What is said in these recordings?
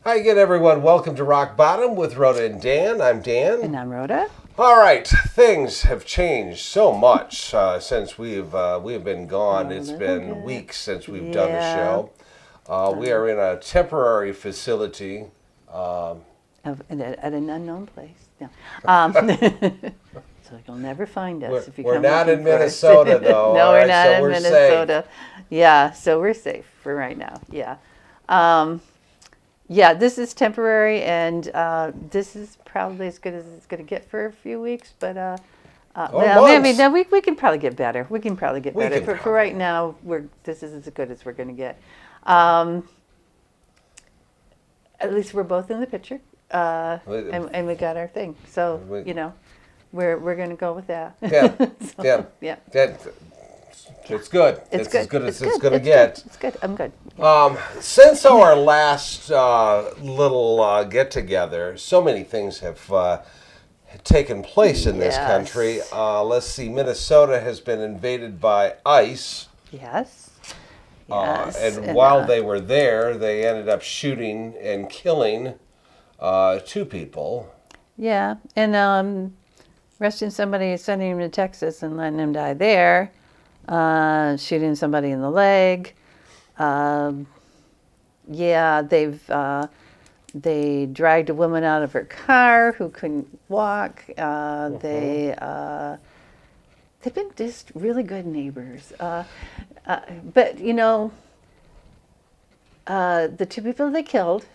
Hi again, everyone. Welcome to Rock Bottom with Rhoda and Dan. I'm Dan. And I'm Rhoda. All right, things have changed so much since we've been gone. It's been weeks since we've done a show. We are in a temporary facility. At an unknown place. No. So you'll never find us if you come We're not in looking for us. Minnesota, though. No, all we're right, not so in we're Minnesota. safe. Yeah, so we're safe for right now. Yeah. Yeah, this is temporary, and this is probably as good as it's going to get for a few weeks. But maybe no, we can probably get better. We can probably get better. For right now, this is as good as we're going to get. At least we're both in the picture, and we got our thing. So we're going to go with that. Yeah, yeah. It's good. It's as good as it's going to get. It's good. I'm good. Since our last little get-together, so many things have taken place in this country. Let's see. Minnesota has been invaded by ICE. Yes. And while they were there, they ended up shooting and killing 2 people. Yeah, and arresting somebody, sending him to Texas and letting him die there. Shooting somebody in the leg. They dragged a woman out of her car who couldn't walk. They've been just really good neighbors. But the 2 people they killed,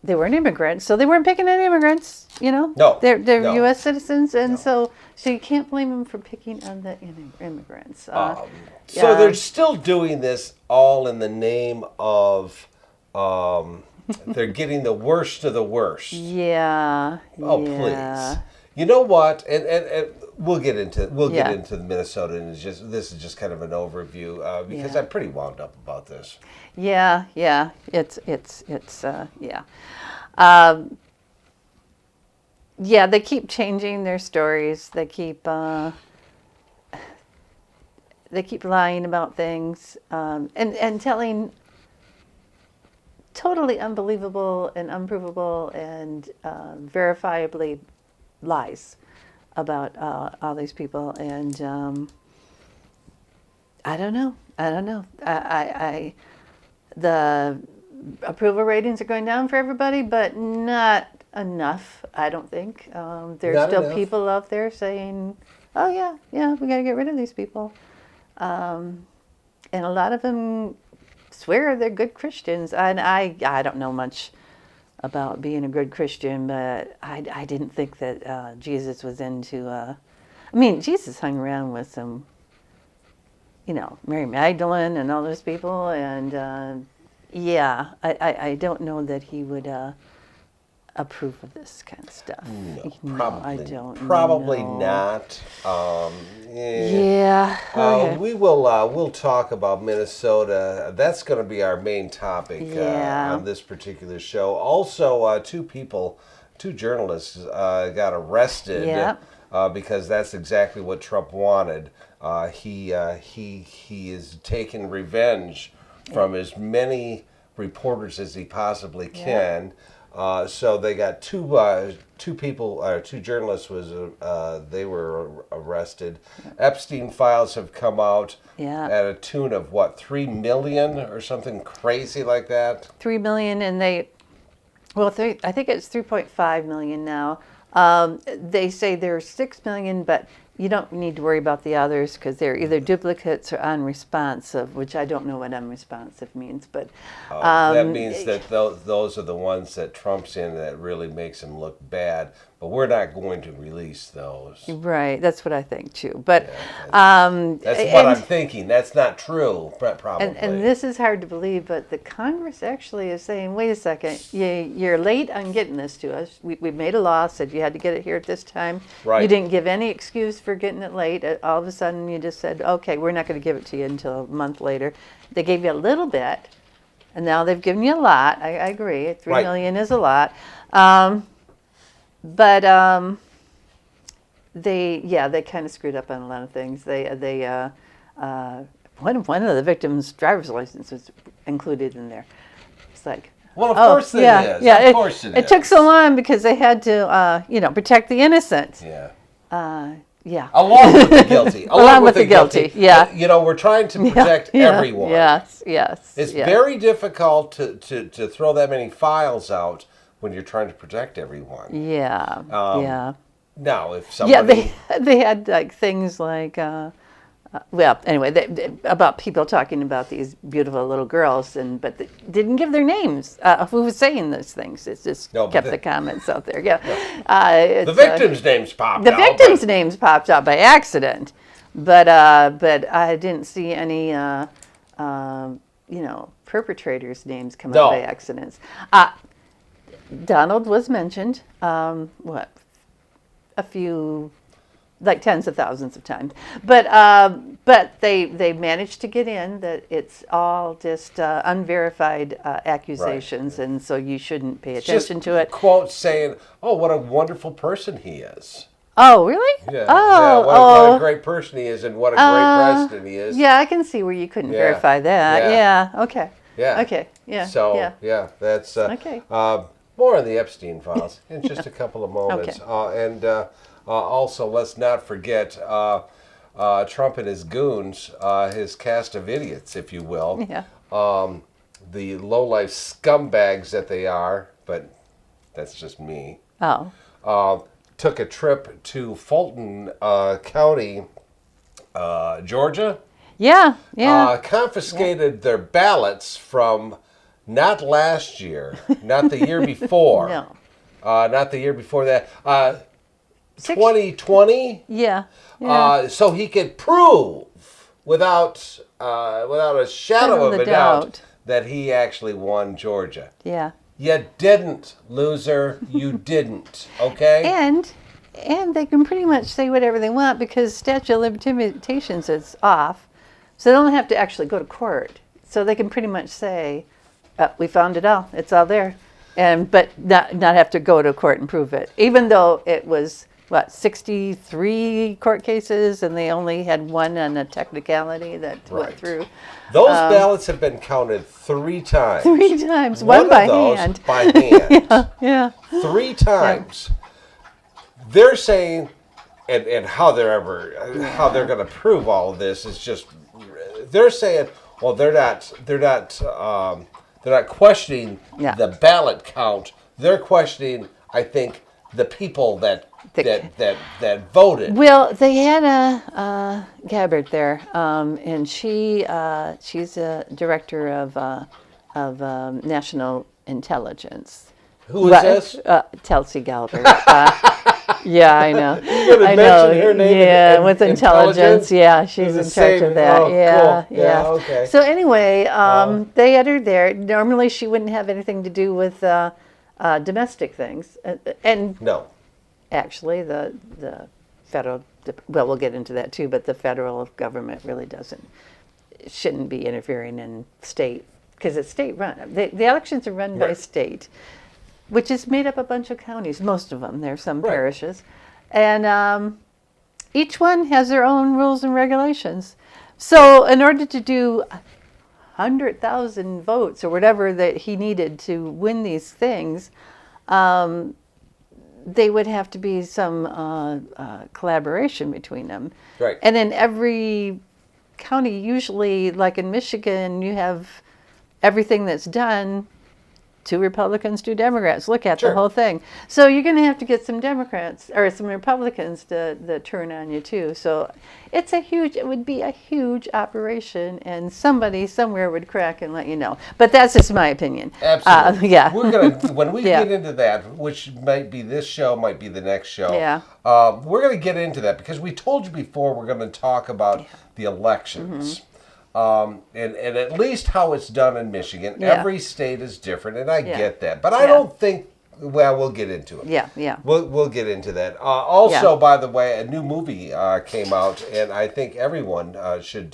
they weren't immigrants, so they weren't picking on immigrants. No, they're U.S. citizens, and so you can't blame them for picking on the immigrants. So they're still doing this all in the name of they're getting the worst of the worst. Yeah. Oh, please. You know what? And we'll get into Minnesota, and this is just kind of an overview because I'm pretty wound up about this. Yeah. It's they keep changing their stories. They keep lying about things and telling totally unbelievable and unprovable and verifiably lies about all these people. And I don't know. The approval ratings are going down for everybody, but not enough, I don't think. There's still people out there saying, oh, yeah, we got to get rid of these people. And a lot of them swear they're good Christians. And I don't know much about being a good Christian, but I didn't think that Jesus was into... Jesus hung around with some, Mary Magdalene and all those people. And, I don't know that he would... approve of this kind of stuff. No, I don't. Probably know. not. We We'll talk about Minnesota. That's going to be our main topic on this particular show. Also, 2 journalists got arrested because that's exactly what Trump wanted. He is taking revenge from as many reporters as he possibly can. So they got 2 journalists they were arrested. Epstein files have come out at a tune of what, 3 million or something crazy like that. 3 million, and I think it's 3.5 million now. They say there's 6 million, but you don't need to worry about the others because they're either duplicates or unresponsive, which I don't know what unresponsive means. But that means that those are the ones that Trump's in that really makes him look bad. But we're not going to release those. Right, that's what I think too. But that's what I'm thinking. That's not true, probably. And this is hard to believe, but the Congress actually is saying, wait a second, you're late on getting this to us. We made a law, said you had to get it here at this time. Right. You didn't give any excuse for getting it late. All of a sudden you just said, okay, we're not going to give it to you until a month later. They gave you a little bit, and now they've given you a lot. I agree. 3 million is a lot. But they kind of screwed up on a lot of things. One of the victims' driver's license was included in there. It's like, Well, of course it is. Yeah, of course it is. It took so long because they had to, protect the innocent. Yeah. Yeah. Along with the guilty. Along with the guilty. Yeah. We're trying to protect everyone. Yes. It's very difficult to throw that many files out when you're trying to protect everyone. Yeah. Now, if somebody... Yeah, they had like things like... anyway, about people talking about these beautiful little girls, but they didn't give their names of who was saying those things. It just kept the comments out there. Yeah, the victims' names popped out. The victims' names popped out by accident, but I didn't see any, perpetrators' names come out by accidents. Donald was mentioned. A few. Like tens of thousands of times, but they managed to get in that it's all just unverified accusations, and so you shouldn't pay attention to it. Quotes saying, "Oh, what a wonderful person he is." Oh, really? Yeah. What a great person he is, and what a great president he is. Yeah, I can see where you couldn't verify that. Yeah. Okay. Yeah. Okay. Yeah. So that's okay. More on the Epstein files in just a couple of moments, also, let's not forget Trump and his goons, his cast of idiots, if you will. Yeah. The low-life scumbags that they are, but that's just me. Oh. Took a trip to Fulton County, Georgia. Yeah. Confiscated their ballots from not last year, not the year before. No. Not the year before that. 2020. Yeah. So he could prove without a shadow of a doubt that he actually won Georgia. Yeah. You didn't, loser. You didn't. Okay. And they can pretty much say whatever they want because statute of limitations is off, so they don't have to actually go to court. So they can pretty much say, "We found it all. It's all there," but not have to go to court and prove it, even though it was. 63 court cases, and they only had one on a technicality that went through. Those ballots have been counted 3 times. 3 times, one by hand. By hand. Yeah. 3 times. Yeah. They're saying, and how they're going to prove all of this is just, they're saying, well, they're not questioning the ballot count. They're questioning, I think, the people that voted. Well, they had a Gabbard there, and she's a director of National Intelligence. Who is this? Tulsi Gabbard. Yeah, I know. You're going to mention her name? Yeah, with intelligence. Yeah, she's in charge of that. Cool. Yeah. Okay. So anyway, they had her there. Normally, she wouldn't have anything to do with domestic things, and no. Actually, the federal, we'll get into that too, but the federal government really shouldn't be interfering in state, because it's state run. The elections are run by state, which is made up a bunch of counties, most of them. There are some parishes. And each one has their own rules and regulations. So in order to do 100,000 votes or whatever that he needed to win these things, they would have to be some collaboration between them. Right. And in every county, usually, like in Michigan, you have everything that's done, 2 Republicans, 2 Democrats. Look at the whole thing. So you're going to have to get some Democrats or some Republicans to turn on you too. So it would be a huge operation, and somebody somewhere would crack and let you know. But that's just my opinion. Absolutely. Yeah. We're gonna when we get into that, which might be this show, might be the next show. Yeah. We're gonna get into that because we told you before we're gonna talk about the elections. And at least how it's done in Michigan. Yeah. Every state is different, and I get that. But I don't think, well, we'll get into it. Yeah. We'll get into that. Also, by the way, a new movie came out, and I think everyone should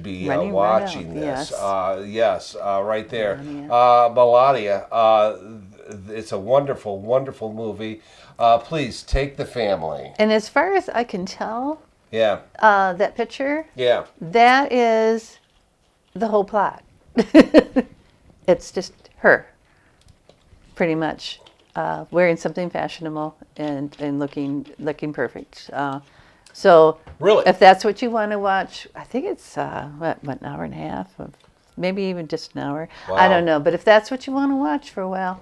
be watching this. Yes, right there. Melania. It's a wonderful, wonderful movie. Please take the family. And as far as I can tell, that picture, that is the whole plot. It's just her. pretty much wearing something fashionable and looking perfect. So really, if that's what you want to watch, I think it's what an hour and a half, or maybe even just an hour. Wow. I don't know, but if that's what you want to watch for a while,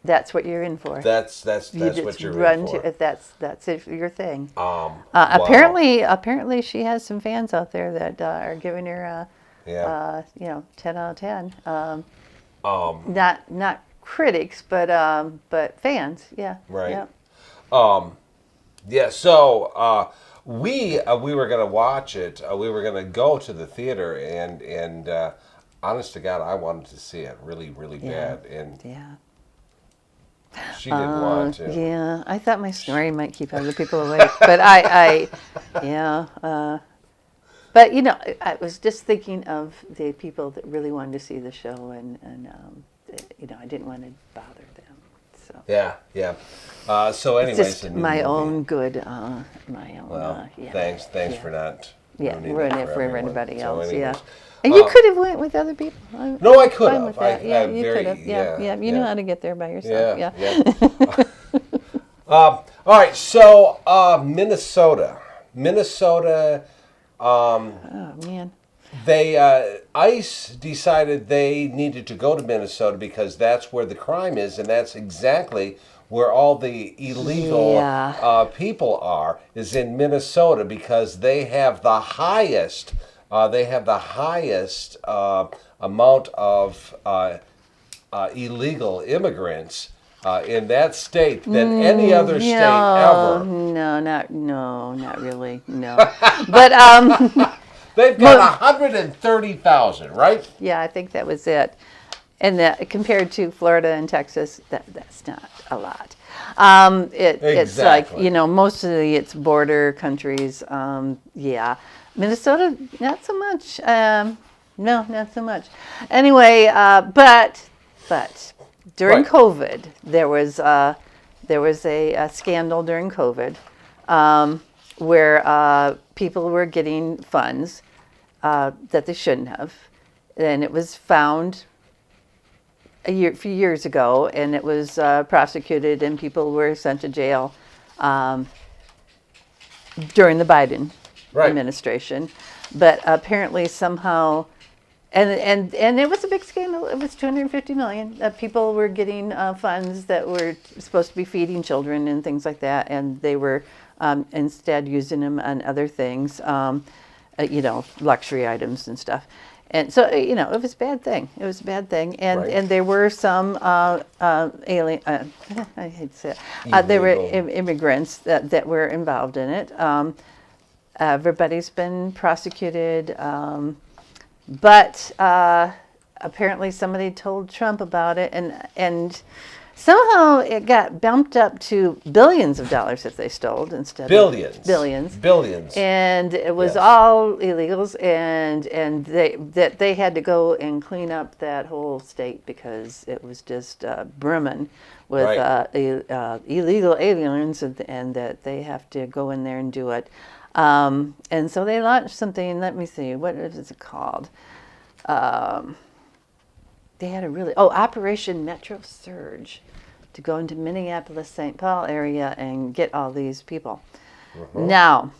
that's what you're in for. That's what you're in for. If that's your thing. Wow. Apparently, she has some fans out there that are giving her 10 out of 10. Not critics, but fans. Yeah. Right. Yeah. Yeah. So we were gonna watch it. We were gonna go to the theater, and honest to God, I wanted to see it really, really bad, and she didn't want to. Yeah, I thought my snoring might keep other people awake, but but I was just thinking of the people that really wanted to see the show, and I didn't want to bother them. So yeah. So anyways, it's just my own good, Well, thanks for not ruining it for everybody else. Anyways, yeah. And you could have went with other people. No, I could have. Yeah, you could have. Yeah. You know how to get there by yourself. Yeah. All right. So Minnesota. Oh man. ICE decided they needed to go to Minnesota because that's where the crime is, and that's exactly where all the illegal people are, is in Minnesota, because they have the highest amount of illegal immigrants in that state than any other state ever. No, not really. No, but they've got 130,000, right? Yeah, I think that was it. And that, compared to Florida and Texas, that's not a lot. It's like, mostly it's border countries. Minnesota, not so much. No, not so much. Anyway, but during COVID, there was a scandal during COVID where people were getting funds that they shouldn't have, and it was found a few years ago, and it was prosecuted, and people were sent to jail during the Biden administration. But apparently somehow, and it was a big scandal. It was $250 million. People were getting funds that were supposed to be feeding children and things like that, and they were instead using them on other things, luxury items and stuff. And so, it was a bad thing. It was a bad thing. And there were some alien, I hate to say it, there were immigrants that were involved in it. Everybody's been prosecuted. But apparently somebody told Trump about it, and somehow it got bumped up to billions of dollars that they stole instead of billions. And it was all illegals, and they had to go and clean up that whole state because it was just brimming with illegal aliens, and that they have to go in there and do it. And so they launched something. Let me see, what is it called? They had Operation Metro Surge, to go into Minneapolis, St. Paul area and get all these people. Now,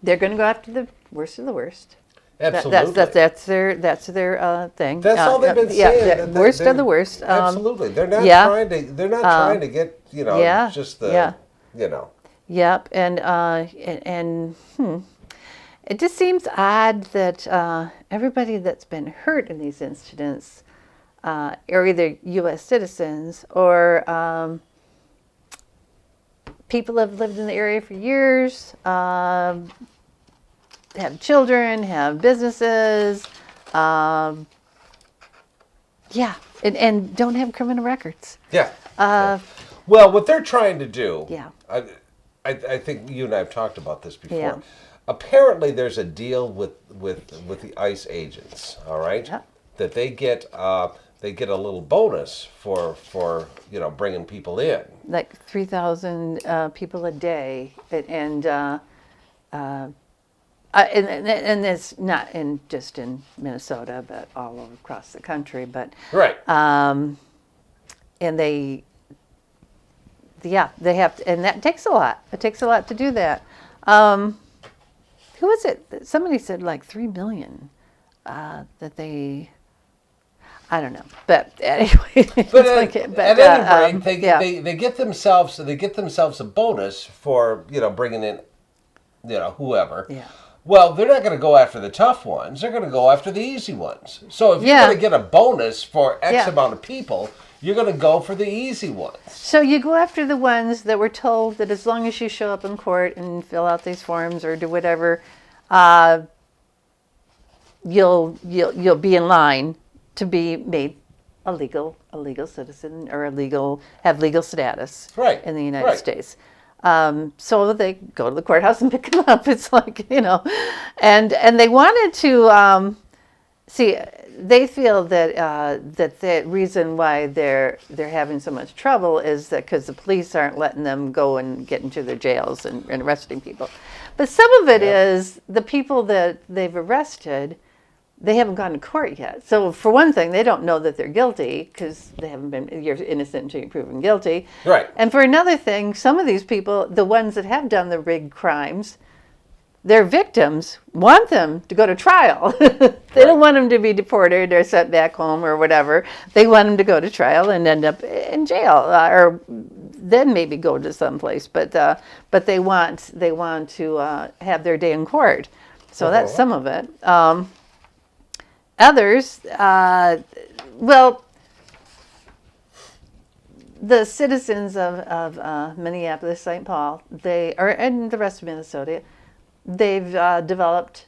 they're going to go after the worst of the worst. Absolutely. That's their thing. That's all they've been saying. Worst of the worst. Absolutely. They're not trying to get, just the, Yep, and it just seems odd that everybody that's been hurt in these incidents are either U.S. citizens or people have lived in the area for years, have children, have businesses, and don't have criminal records. Yeah. Well, what they're trying to do, I think you and I have talked about this before. Yeah. Apparently, there's a deal with the ICE agents. All right, that they get a little bonus for bringing people in. Like 3,000 people a day, and it's not just in Minnesota, but all over across the country. But and they have to, and that takes a lot. It takes a lot to do that. Who was it? Somebody said like 3 million that they. I don't know, but anyway. But at any rate, they get themselves a bonus for bringing in whoever. Yeah. Well, they're not going to go after the tough ones. They're going to go after the easy ones. So if you're going to get a bonus for X amount of people, you're going to go for the easy ones. So you go after the ones that were told that as long as you show up in court and fill out these forms or do whatever, you'll be in line to be made a legal citizen or have legal status in the United States. So they go to the courthouse and pick them up. It's like, and they wanted to see. They feel that the reason why they're having so much trouble is that because the police aren't letting them go and get into their jails and arresting people. But some of it is the people that they've arrested, they haven't gone to court yet. So for one thing, they don't know that they're guilty because they haven't been. You're innocent until you're proven guilty. Right. And for another thing, some of these people, the ones that have done the rigged crimes, their victims want them to go to trial. They don't want them to be deported or sent back home or whatever. They want them to go to trial and end up in jail, or then maybe go to someplace. But they want to have their day in court. So that's some of it. Others, the citizens of Minneapolis, St. Paul, and the rest of Minnesota, they've developed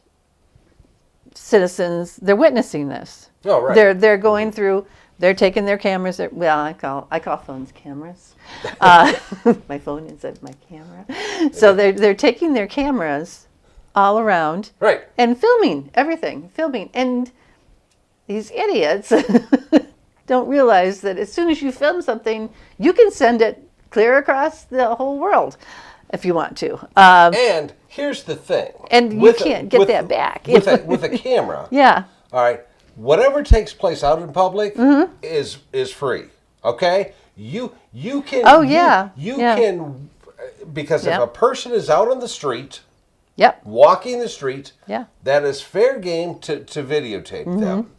citizens. They're witnessing this. Oh, right. They're going through. They're taking their cameras. I call phones cameras. My phone is my camera. So they're taking their cameras all around, and filming everything. And these idiots don't realize that as soon as you film something, you can send it clear across the whole world if you want to. And here's the thing. And you can't get that back. With a camera. Yeah. All right. Whatever takes place out in public is free. Okay? You can. Oh, yeah. You can, because if a person is out on the street, walking the street, that is fair game to videotape them.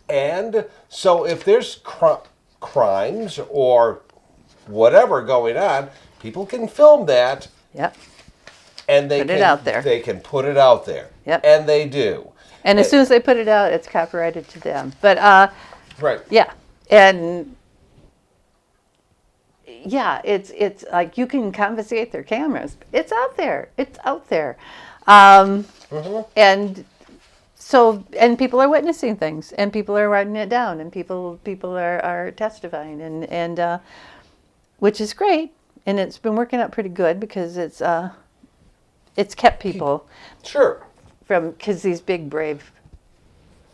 And so if there's crimes or whatever going on, people can film that. And they put it out there. They can put it out there. And they do. And as soon as they put it out, it's copyrighted to them. But yeah. And yeah, it's like you can confiscate their cameras. It's out there. And so, and people are witnessing things, and people are writing it down, and people are testifying, and which is great, and it's been working out pretty good because it's kept people because these big brave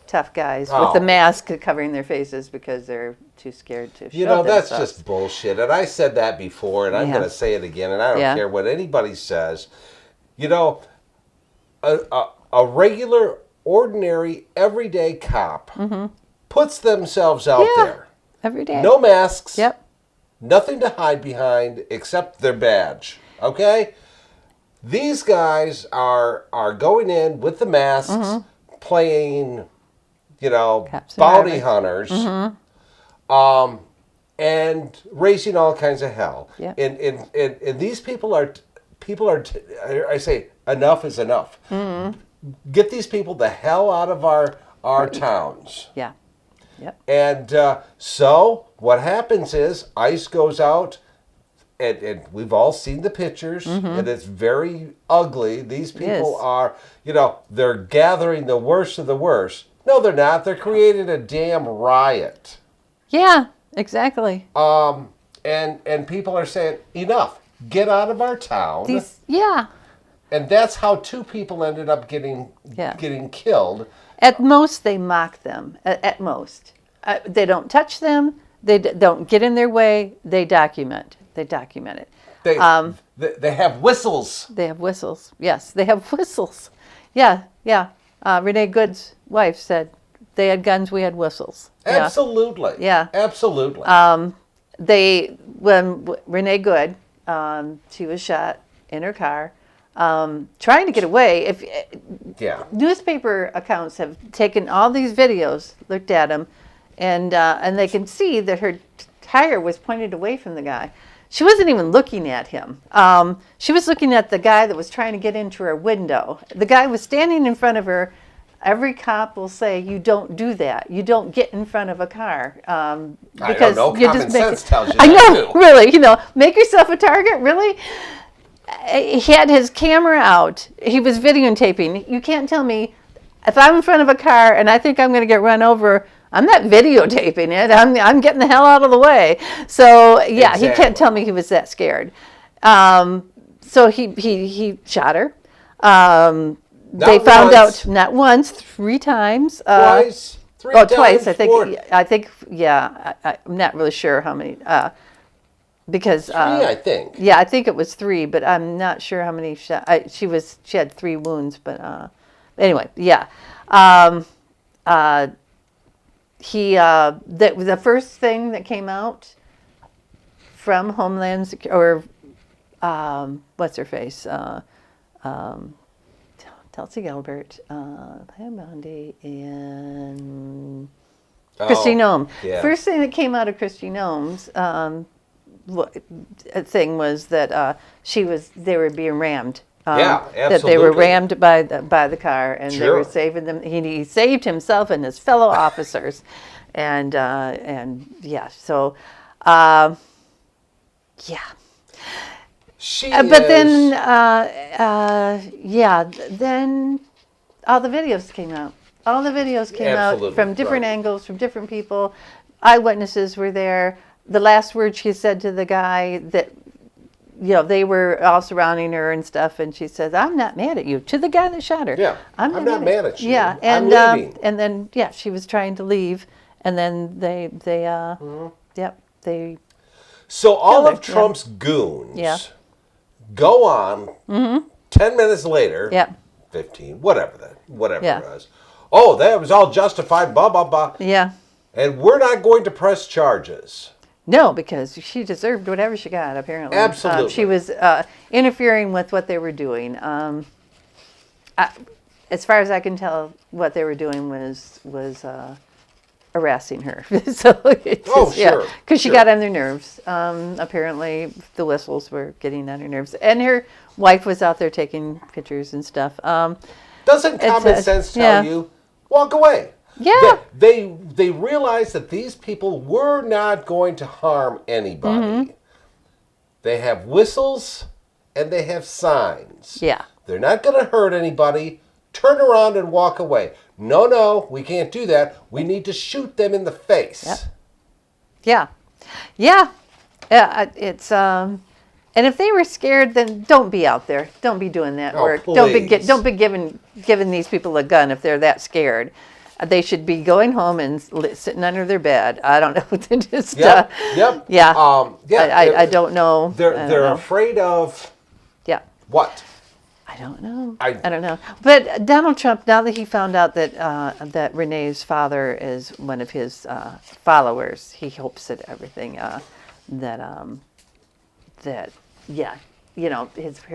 tough guys with the mask covering their faces because they're too scared to show that's themselves. just bullshit, and I said that before, and I'm going to say it again, and I don't care what anybody says. A regular, ordinary, everyday cop puts themselves out there. Every day. No masks. Nothing to hide behind except their badge. Okay? These guys are going in with the masks, playing, bounty hunters, and raising all kinds of hell. And these people are, I say, enough is enough. Get these people the hell out of our towns. And so what happens is ICE goes out, and we've all seen the pictures, and it's very ugly. These people are, they're gathering the worst of the worst. No, they're not. They're creating a damn riot. Yeah, exactly. And people are saying, enough. Get out of our town. And that's how 2 people ended up getting killed. At most, they mock them. At most. They don't touch them. They don't get in their way. They document. They document it. They have whistles. They have whistles. Yes, they have whistles. Yeah. Renee Good's wife said They had guns. We had whistles. Absolutely. Yeah. Absolutely. When Renee Good, she was shot in her car, trying to get away. Newspaper accounts have taken all these videos, looked at them, and they can see that her tire was pointed away from the guy. She wasn't even looking at him. She was looking at the guy that was trying to get into her window. The guy was standing in front of her. Every cop will say, you don't do that. You don't get in front of a car. Because I don't know. Common sense tells you I that know, too. really. Make yourself a target, really? He had his camera out. He was videotaping. You can't tell me, if I'm in front of a car and I think I'm going to get run over, I'm not videotaping it. I'm getting the hell out of the way. So, yeah, exactly. He can't tell me he was that scared. So he shot her. They found out not once, 3 times. Twice. 3 times. Twice. I think. Yeah. I'm not really sure how many. Because 3, I think. Yeah, I think it was 3, but I'm not sure how many shot. She had 3 wounds, but anyway, yeah. The first thing that came out from Homeland Security, or what's her face, Tulsi Gabbard, Pam Bondi, and Kristi Noem. Yeah. First thing that came out of Kristi Noem's thing was that they were being rammed. Absolutely. That they were rammed by the car, and they were saving them. He saved himself and his fellow officers, and yeah. So, yeah. Then, then all the videos came out. All the videos came out from different angles, from different people. Eyewitnesses were there. The last word she said to the guy that, they were all surrounding her and stuff, and she says, "I'm not mad at you." To the guy that shot her. Yeah, I'm not mad at you. Yeah, and I'm leaving. And then she was trying to leave, and then they So all of Trump's goons go on 10 minutes later, 15, whatever it was. Oh, that was all justified, blah, blah, blah. Yeah. And we're not going to press charges. No, because she deserved whatever she got, apparently. Absolutely. She was interfering with what they were doing. As far as I can tell, what they were doing was harassing her. So sure. Because she got on their nerves. Apparently, the whistles were getting on her nerves. And her wife was out there taking pictures and stuff. Doesn't common sense tell you, walk away? Yeah. They realized that these people were not going to harm anybody. They have whistles and they have signs. Yeah. They're not going to hurt anybody. Turn around and walk away. No, we can't do that. We need to shoot them in the face. Yeah. It's and if they were scared, then don't be out there. Don't be doing that work. Please. Don't be giving these people a gun if they're that scared. They should be going home and sitting under their bed. I don't know. Just, Yeah. I don't know. They're afraid of. Yeah. What? I don't know. I don't know. But Donald Trump, now that he found out that Renee's father is one of his followers, he hopes that everything her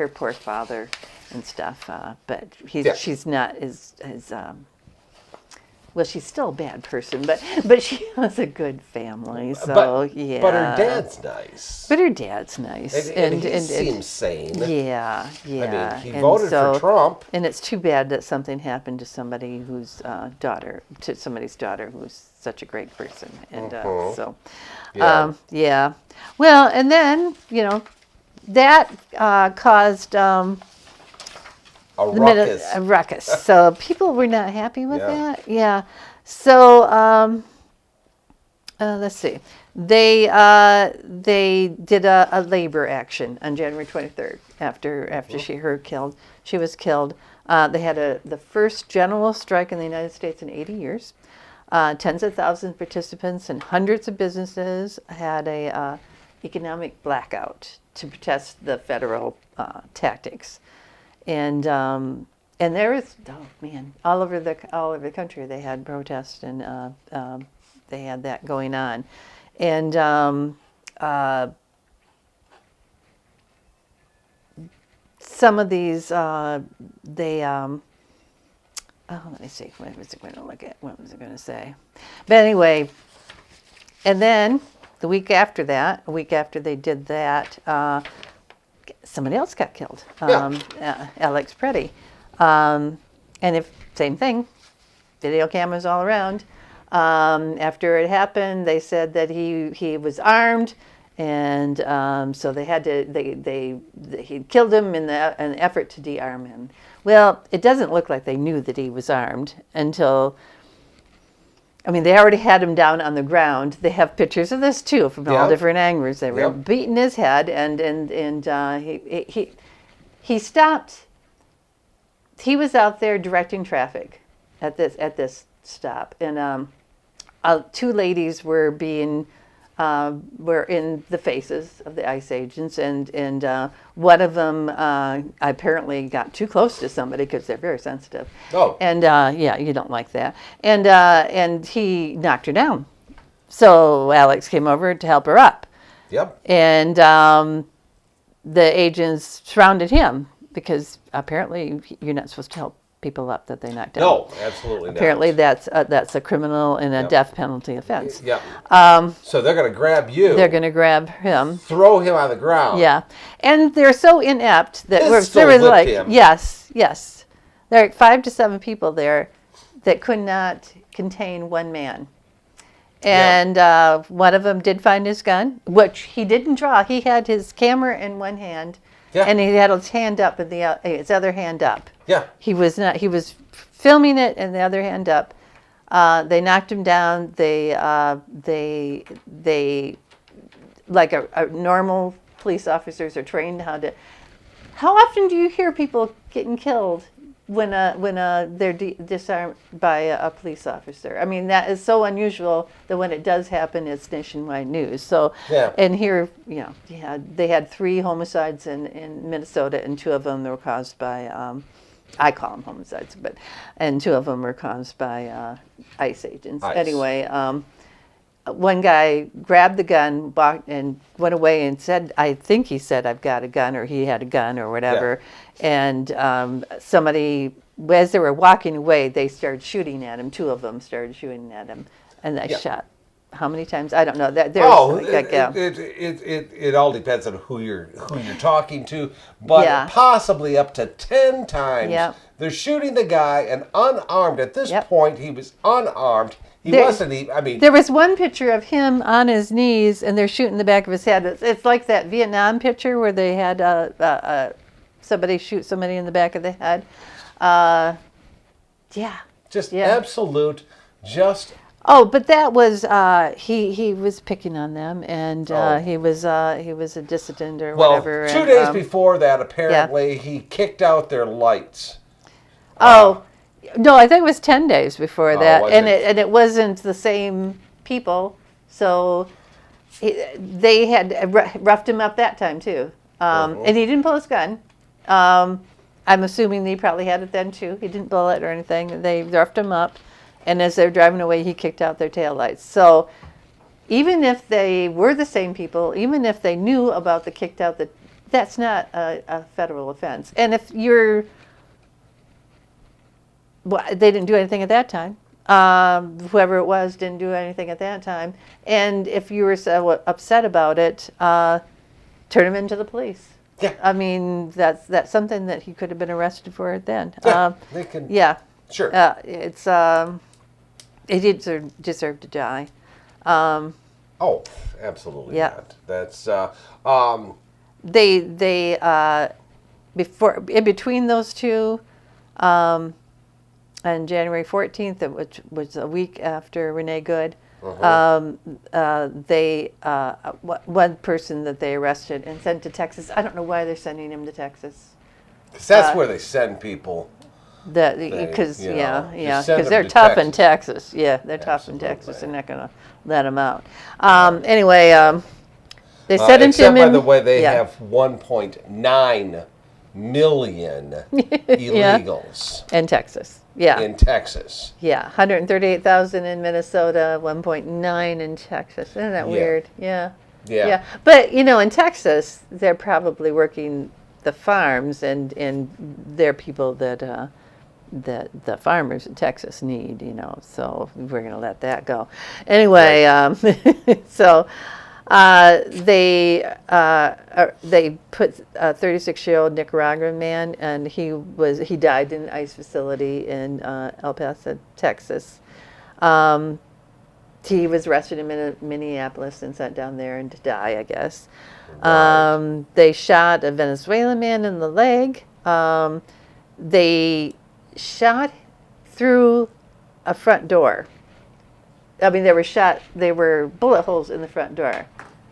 poor father and stuff. But she's not as well, she's still a bad person, but she has a good family. So But her dad's nice. And he seems sane. Yeah. I mean, he voted for Trump. And it's too bad that something happened to somebody whose somebody's daughter who's such a great person. And yeah. Well, and then, that caused a ruckus. So people were not happy with that. Yeah. So let's see. They did a labor action on January 23rd after she was killed. They had the first general strike in the United States in 80 years. Tens of thousands of participants and hundreds of businesses had a economic blackout to protest the federal tactics. And And there was, oh man, all over the country they had protests, and they had that going on, and some of these they oh, let me see, what was it going to look at? What was it going to say? But anyway, and then a week after they did that, somebody else got killed. Alex Preddy. And same thing, video cameras all around. After it happened, they said that he was armed, and so they had to he killed him in an effort to de-arm him. Well, it doesn't look like they knew that he was armed until, I mean, they already had him down on the ground. They have pictures of this too from all different angles. They were beating his head, and he stopped. He was out there directing traffic at this stop, and two ladies were in the faces of the ICE agents, and one of them apparently got too close to somebody because they're very sensitive. Oh. And you don't like that. And he knocked her down. So Alex came over to help her up. Yep. And the agents surrounded him because apparently you're not supposed to help people up that they knocked down. No, absolutely not. Apparently that's a criminal and a death penalty offense. Yeah. So they're going to grab you. They're going to grab him. Throw him on the ground. Yeah. And they're so inept that there was like him. Yes. There are 5 to 7 people there that could not contain one man. And one of them did find his gun, which he didn't draw. He had his camera in one hand, and he had his hand up and his other hand up. Yeah. He was filming it and the other hand up. They knocked him down. They like a normal police officers are trained how to. How often do you hear people getting killed when they're disarmed by a police officer? I mean, that is so unusual that when it does happen, it's nationwide news. So, and here, they had 3 homicides in Minnesota, and 2 of them were caused by, I call them homicides, and 2 of them were caused by ICE agents. Anyway, one guy grabbed the gun and went away and said, I think he said, I've got a gun, or he had a gun or whatever. And somebody, as they were walking away, they started shooting at him. 2 of them started shooting at him, and they shot. How many times? I don't know. It all depends on who you're talking to, but possibly up to 10 times. Yeah. They're shooting the guy, and unarmed. At this point, he was unarmed. He wasn't even, I mean... There was one picture of him on his knees, and they're shooting the back of his head. It's like that Vietnam picture where they had somebody shoot somebody in the back of the head. Absolute, Oh, but that was he was picking on them, and he was a dissident or whatever. Well, 2 days before that, apparently, he kicked out their lights. No, I think it was 10 days before that, and it wasn't the same people, so they had roughed him up that time too, and he didn't pull his gun. I'm assuming he probably had it then too. He didn't pull it or anything. They roughed him up. And as they were driving away, he kicked out their taillights. So even if they were the same people, even if they knew about the kicked out, that's not a federal offense. And if they didn't do anything at that time. Whoever it was didn't do anything at that time. And if you were so upset about it, turn him into the police. Yeah. I mean, that's something that he could have been arrested for then. Yeah, they can. Yeah. Sure. He did deserve to die. Oh, absolutely not. That's they before in between those two, on January 14th, which was a week after Renee Good. They one person that they arrested and sent to Texas. I don't know why they're sending him to Texas. Because that's where they send people. Because they're tough in Texas. Yeah, they're tough in Texas. They're not going to let him out. Anyway, they sent him to him. By the way, they have 1.9 million illegals. In Texas. Yeah. In Texas. Yeah. 138,000 in Minnesota, 1.9 in Texas. Isn't that weird? Yeah. Yeah. But, in Texas, they're probably working the farms, and they're people that the farmers in Texas need, so we're going to let that go. Anyway, so they put a 36-year-old Nicaraguan man, and he died in an ICE facility in El Paso, Texas. He was arrested in Minneapolis and sent down there and to die, I guess. Right. They shot a Venezuelan man in the leg. They shot through a front door. I mean, they were bullet holes in the front door.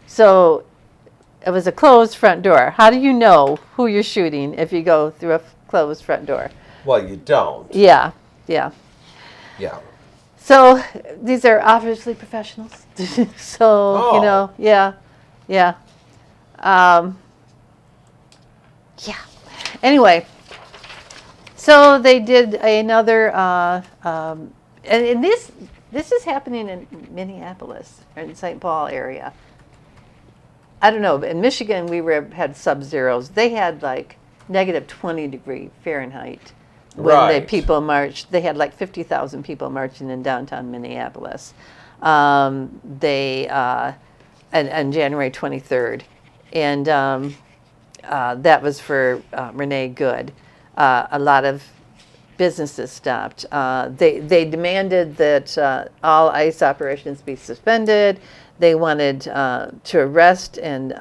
So it was a closed front door. How do you know who you're shooting if you go through a closed front door? Well, you don't. Yeah. So these are obviously professionals. So, yeah. Anyway, so they did another, and this is happening in Minneapolis, or in St. Paul area. I don't know, but in Michigan we had sub-zeros. They had like negative 20 degree Fahrenheit. When the people marched, they had like 50,000 people marching in downtown Minneapolis. On January 23rd, and that was for Renee Good. A lot of businesses stopped. They demanded that all ICE operations be suspended. They wanted to arrest and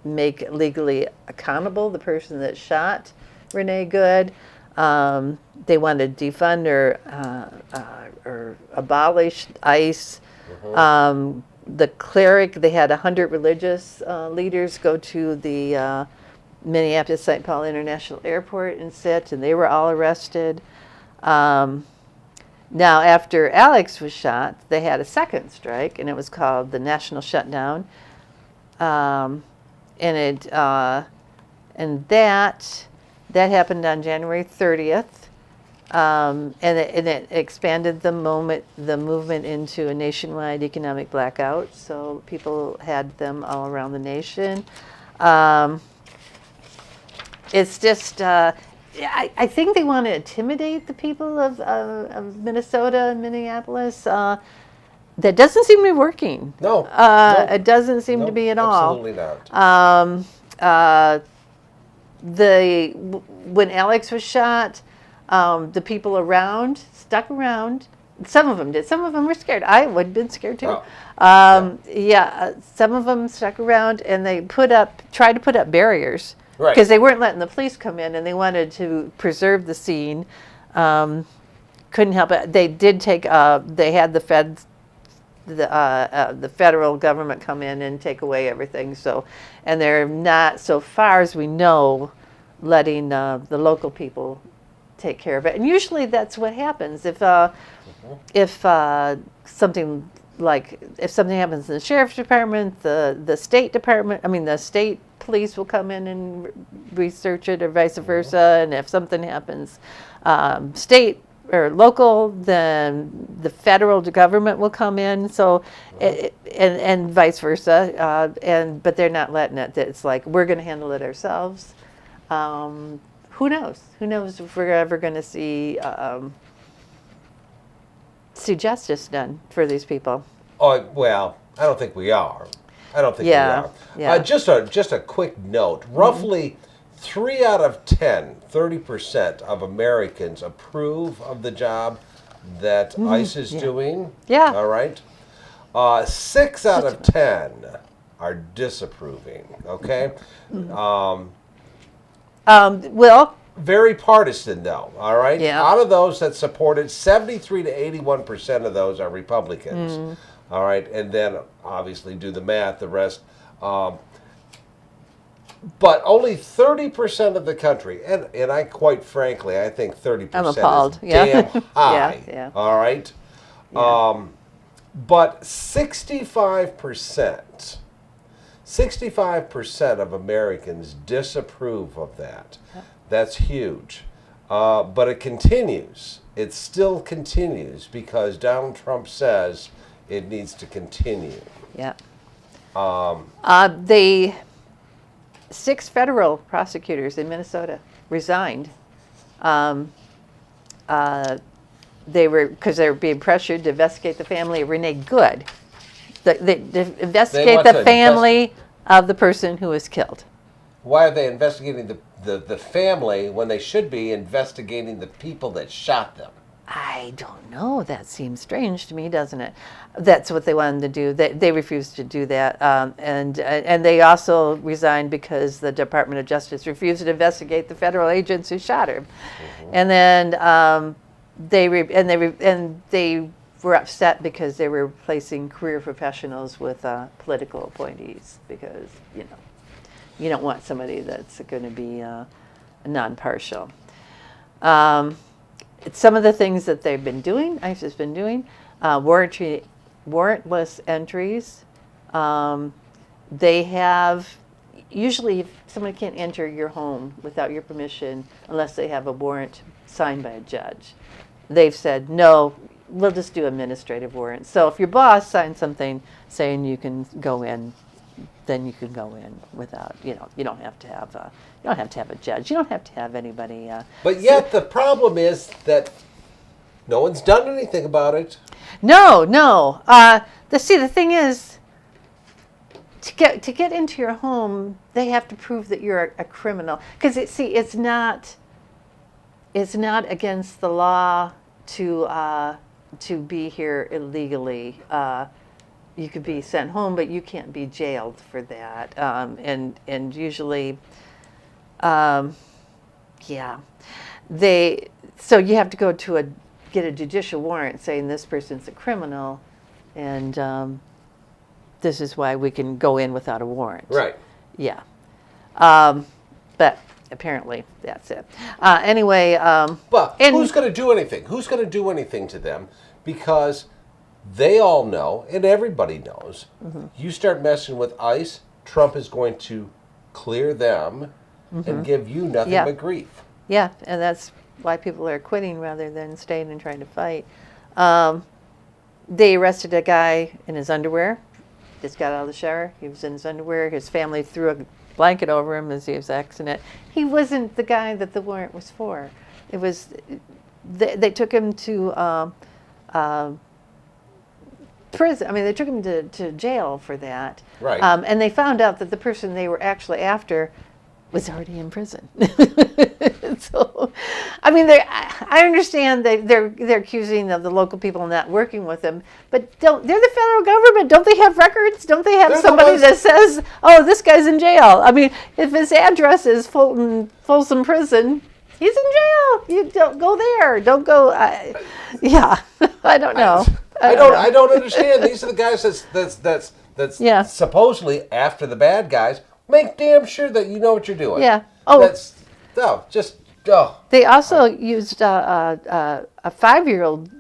make legally accountable the person that shot Renee Good. They wanted to defund or abolish ICE. Mm-hmm. The cleric, they had 100 religious leaders go to the Minneapolis-St. Paul International Airport and sit, and they were all arrested. Now, after Alex was shot, they had a second strike, and it was called the National Shutdown. And that happened on January 30th, and it expanded the movement into a nationwide economic blackout. So people had them all around the nation. It's just, I think they want to intimidate the people of Minnesota and Minneapolis. That doesn't seem to be working. No. It doesn't seem to be at all. Absolutely not. When Alex was shot, the people around stuck around. Some of them did. Some of them were scared. I would have been scared too. Some of them stuck around, and they tried to put up barriers because they weren't letting the police come in, and they wanted to preserve the scene. Couldn't help it. They did take. They had the federal government come in and take away everything. So, and they're not, so far as we know, letting the local people take care of it. And usually that's what happens if something happens in the sheriff's department, the state police will come in and research it, or vice versa. And if something happens state or local, then the federal government will come in. So, and vice versa. But they're not letting it. It's like, we're going to handle it ourselves. Who knows? Who knows if we're ever going to see justice done for these people? Oh, well, I don't think we are. We are. Yeah. Just a quick note. Roughly 3 out of 10, 30% of Americans approve of the job that ICE is doing. Yeah. All right. 6 out of 10 are disapproving. Okay. Very partisan, though. All right. Yeah. Out of those that supported, 73 to 81% of those are Republicans. All right, and then obviously do the math. The rest. But only 30% of the country, and I quite frankly, I think 30% I'm appalled. is damn high. Yeah. All right? Yeah. But 65% 65% of Americans disapprove of that. That's huge. But it continues. It still continues because Donald Trump says it needs to continue. Yeah. The 6 federal prosecutors in Minnesota resigned. They were being pressured to investigate the family of Renee Good. They investigate the family of the person who was killed. Why are they investigating the family when they should be investigating the people that shot them? I don't know. That seems strange to me, doesn't it? That's what they wanted to do. They refused to do that, and they also resigned because the Department of Justice refused to investigate the federal agents who shot her. And then they were upset because they were replacing career professionals with political appointees because you don't want somebody that's going to be non-partial. Some of the things that they've been doing, ICE has been doing, warrantless entries. They have, usually if somebody can't enter your home without your permission unless they have a warrant signed by a judge. They've said, no, we'll just do administrative warrants. So if your boss signs something saying you can go in, then you can go in without, you don't have to have a judge. You don't have to have anybody. But yet the problem is that no one's done anything about it. No. The thing is, to get into your home, they have to prove that you're a criminal. Because it's not against the law to be here illegally. You could be sent home, but you can't be jailed for that. And usually, so you have to go to get a judicial warrant saying this person's a criminal, and this is why we can go in without a warrant. Right. Yeah. But apparently that's it. Anyway. But who's going to do anything? Who's going to do anything to them? Because they all know, and everybody knows, you start messing with ICE, Trump is going to clear them and give you nothing but grief. Yeah, and that's why people are quitting rather than staying and trying to fight. They arrested a guy in his underwear. Just got out of the shower. He was in his underwear. His family threw a blanket over him as he was exiting it. He wasn't the guy that the warrant was for. It was, they took him to prison. I mean, they took him to jail for that. Right. And they found out that the person they were actually after was already in prison. So, I mean, I understand they're accusing of the local people not working with them, but they're the federal government. Don't they have records? Don't they have somebody that says, "Oh, this guy's in jail"? I mean, if his address is Folsom Prison, he's in jail. You don't go there. Don't go. I don't know. I don't understand. These are the guys that's supposedly after the bad guys. Make damn sure that you know what you're doing. Yeah. They also used a 5-year-old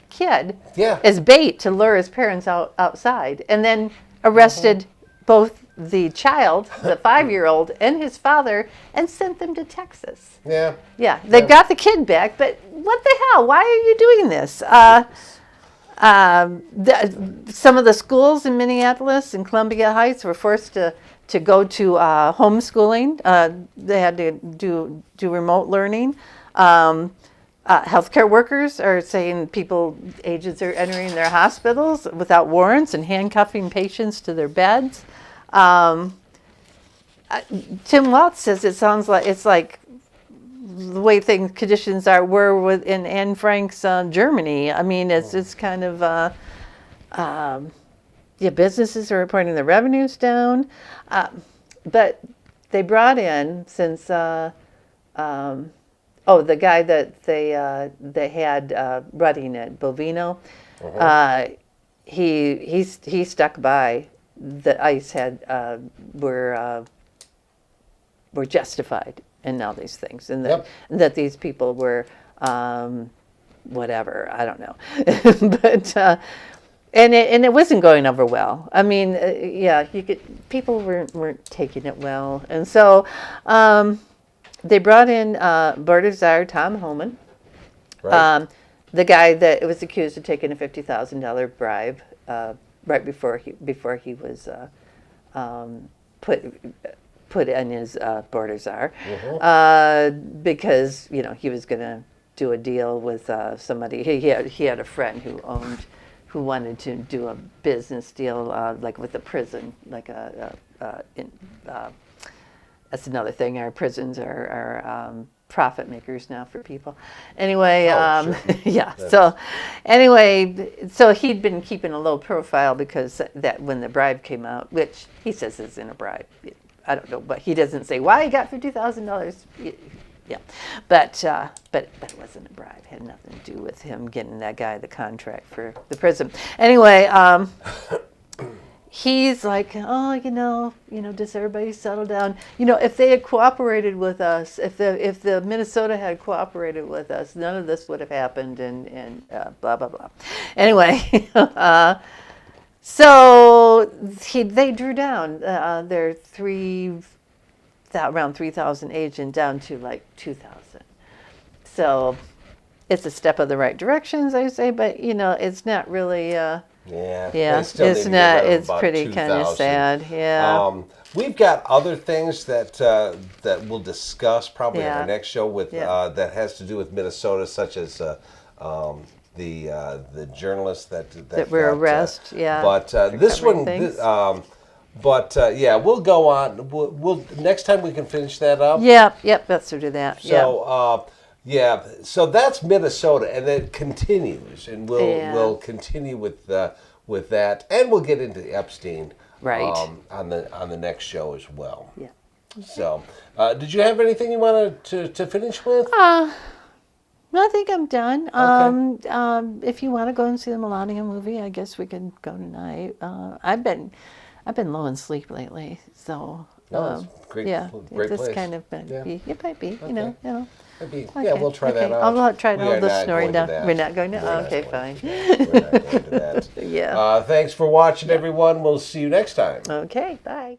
kid as bait to lure his parents outside, and then arrested both the child, the 5-year-old, and his father, and sent them to Texas. Yeah. Yeah. They got the kid back, but what the hell? Why are you doing this? Some of the schools in Minneapolis and Columbia Heights were forced to go to homeschooling. They had to do remote learning. Healthcare workers are saying agents are entering their hospitals without warrants and handcuffing patients to their beds. Tim Waltz says it sounds like it's like the way conditions were in Anne Frank's Germany. I mean, it's kind of businesses are reporting their revenues down, but they brought in since the guy that they had running it, Bovino, he stuck by that ICE were justified in all these things, and that these people were whatever, I don't know, but And it wasn't going over well. I mean, people weren't taking it well, and so they brought in Board of Czar Tom Homan, Right. the guy that was accused of taking a $50,000 bribe right before he was put in his Board of Czar, because he was going to do a deal with somebody. He had a friend who wanted to do a business deal, like with a prison, like that's another thing. Our prisons are profit makers now for people. Anyway, sure. yeah. So he'd been keeping a low profile because that when the bribe came out, which he says isn't a bribe, I don't know, but he doesn't say why he got $50,000. Yeah, but it wasn't a bribe. It had nothing to do with him getting that guy the contract for the prison. Anyway, he's like, oh, does everybody settle down? If they had cooperated with us, if the Minnesota had cooperated with us, none of this would have happened, and blah blah blah. Anyway, so they drew down their around 3,000 agent down to like 2,000. So it's a step of the right directions, I say, but it's not really. Yeah. It's not. It's pretty kind of sad. Yeah. We've got other things that we'll discuss probably in our next show with that has to do with Minnesota, such as the journalist that were arrested. But this one. We'll go on. We'll next time we can finish that up. Yep, let's do that. So, so that's Minnesota, and it continues, and we'll continue with that, and we'll get into Epstein on the next show as well. Yeah. So, did you have anything you wanted to finish with? No, I think I'm done. Okay. If you want to go and see the Melania movie, I guess we can go tonight. I've been low in sleep lately, so it's great. Great it's place. kind of been. It might be, Okay. Okay. Yeah, we'll try that out. I'll try all the snoring down. We're not going to. Fine. We're not going to that. Yeah. Thanks for watching, everyone. We'll see you next time. Okay. Bye.